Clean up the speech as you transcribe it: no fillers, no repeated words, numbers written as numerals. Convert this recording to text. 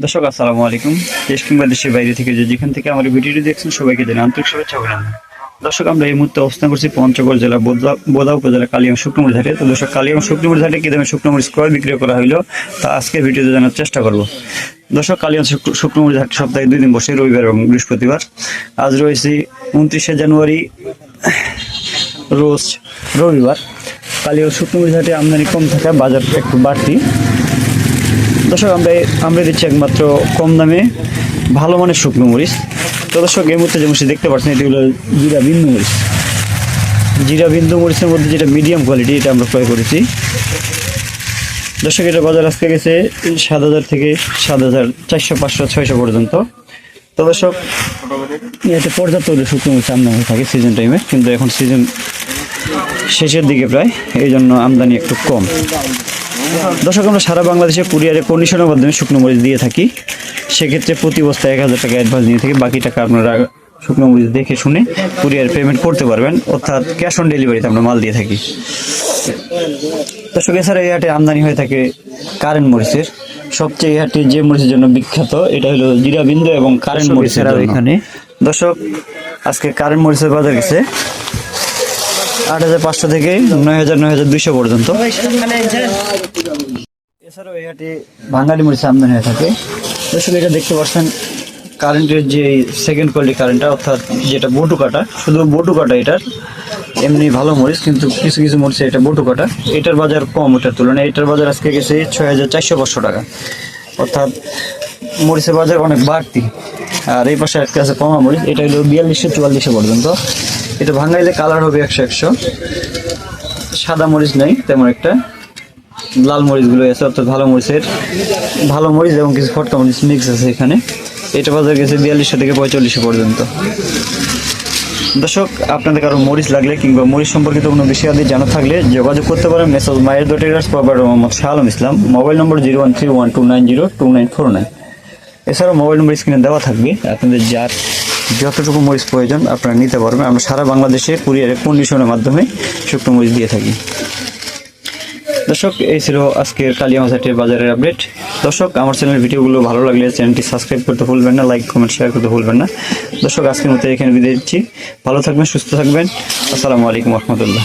দর্শক আসসালামু আলাইকুম। দেশ কিংবা দেশের বাইরে থেকে যেখান থেকে আমার ভিডিওটি দেখছেন সবাইকে জানাই আন্তরিক শুভেচ্ছা ও অভিনন্দন। দর্শক আমরা এই মুহূর্তে অবস্থান করছি পঞ্চগড় জেলা বোদা উপজেলা কালিয়াম শুকনোমরিচ হাটে। তো দর্শক কালিয়াম শুকনোমরিচ হাটে কি দামে শুকনোমরিচ ক্রয় বিক্রয় করা হলো তা আজকে ভিডিওতে জানার চেষ্টা করব। দর্শক কালিয়াম শুকনোমরিচ হাট সপ্তাহে 2 দিন বসে, রবিবার এবং বৃহস্পতিবার। আজ রয়েছে 29শে জানুয়ারি, রোজ রবিবার। কালিয়াম শুকনোমরিচ হাটে আমদানি কম থাকা, বাজার একটু বাড়তি। দর্শক আমরা দিচ্ছি একমাত্র কম দামে ভালো মানের শুকনো মরিচ। তো দর্শক এই মুহূর্তে যে মরিচ দেখতে পাচ্ছেন এটি হলো জিরা বিন্দু মরিচ। জিরা বিন্দু মরিচের মধ্যে যেটা মিডিয়াম কোয়ালিটি, এটা আমরা ক্রয় করেছি। দর্শক এটা বাজার আজকে গেছে 7,000 থেকে 7,400, 500, 600 পর্যন্ত। তো দর্শক এটা পর্যাপ্ত শুকনো মরিচ আমদানি হয়ে থাকে সিজন টাইমে, কিন্তু এখন সিজন শেষের দিকে প্রায়, এই জন্য আমদানি একটু কম। দর্শক আমরা সারা বাংলাদেশে কুরিয়ারে কন্ডিশনের মাধ্যমে শুকনো মরিচ দিয়ে থাকি। সেক্ষেত্রে প্রতি বস্তায় 1,000 টাকা অ্যাডভান্স নিয়ে থাকি। বাকি টাকা আপনারা শুকনো মরিচ দেখে শুনে কুরিয়ার পেমেন্ট করতে পারবেন, অর্থাৎ ক্যাশ অন ডেলিভারিতে আমরা মাল দিয়ে থাকি। দর্শক এছাড়া এই হাটে আমদানি হয়ে থাকে কারেন্ট মরিচের। সবচেয়ে এই হাটে যে মরিচের জন্য বিখ্যাত এটা হলো জিরা বিন্দু এবং কারেন্ট মরিচের এখানে। দর্শক আজকে কারেন্ট মরিচের বাজার গেছে 8,500 থেকে 9,000, 9,200 পর্যন্ত। এছাড়াও এই হাটে বাঙালি মরিচ আমদানি হয়ে থাকে। দর্শক এটা দেখতে পাচ্ছেন কারেন্টের যে সেকেন্ড কোয়ালিটি কারেন্টটা, অর্থাৎ যেটা বটু কাটা, শুধু বটু কাটা। এটার এমনি ভালো মরিচ, কিন্তু কিছু কিছু মরিচে এটা বটু কাটা। এটার বাজার কম ওটার তুলনায়। এটার বাজার আজকে গেছে 6,400-500 টাকা, অর্থাৎ মরিচের বাজার অনেক বাড়তি। আর এই পাশে একটা আছে কমা মরিচ, এটা হলো 4200-4400 পর্যন্ত। এটা ভাঙাইলে কালার হবে 100-100। সাদা মরিচ নেই তেমন একটা, লাল মরিচগুলো আছে, অর্থাৎ ভালো মরিচ এবং কিছু ফটকা মরিচ মিক্স আছে এখানে। এটা বাজার গেছে 4200 থেকে 4500 পর্যন্ত। দর্শক আপনাদের কারো মরিচ লাগলে কিংবা মরিচ সম্পর্কিত কোনো বিষয়াদি জানা থাকলে যোগাযোগ করতে পারেন মেসেজ মায়ের daughters provider Mohammad Shah Alam Islam. Mobile number 0131290294। এছাড়াও মোবাইল নম্বর স্ক্রিনে দেওয়া থাকবে। আপনাদের যার যতটুকু মরিচ প্রয়োজন আপনারা নিতে পারবেন। আমরা সারা বাংলাদেশে কুরিয়ারে কন্ডিশনের মাধ্যমে শুকনো মরিচ দিয়ে থাকি। দর্শক এই ছিল আজকের কালিয়াম হাটের বাজারের আপডেট। দর্শক আমার চ্যানেলের ভিডিওগুলো ভালো লাগলে চ্যানেলটি সাবস্ক্রাইব করতে ভুলবেন না, লাইক কমেন্ট শেয়ার করতে ভুলবেন না। দর্শক আজকের মতো এখানে বিদায় দিচ্ছি। ভালো থাকবেন, সুস্থ থাকবেন। আসসালামু আলাইকুম রহমতুল্লাহ।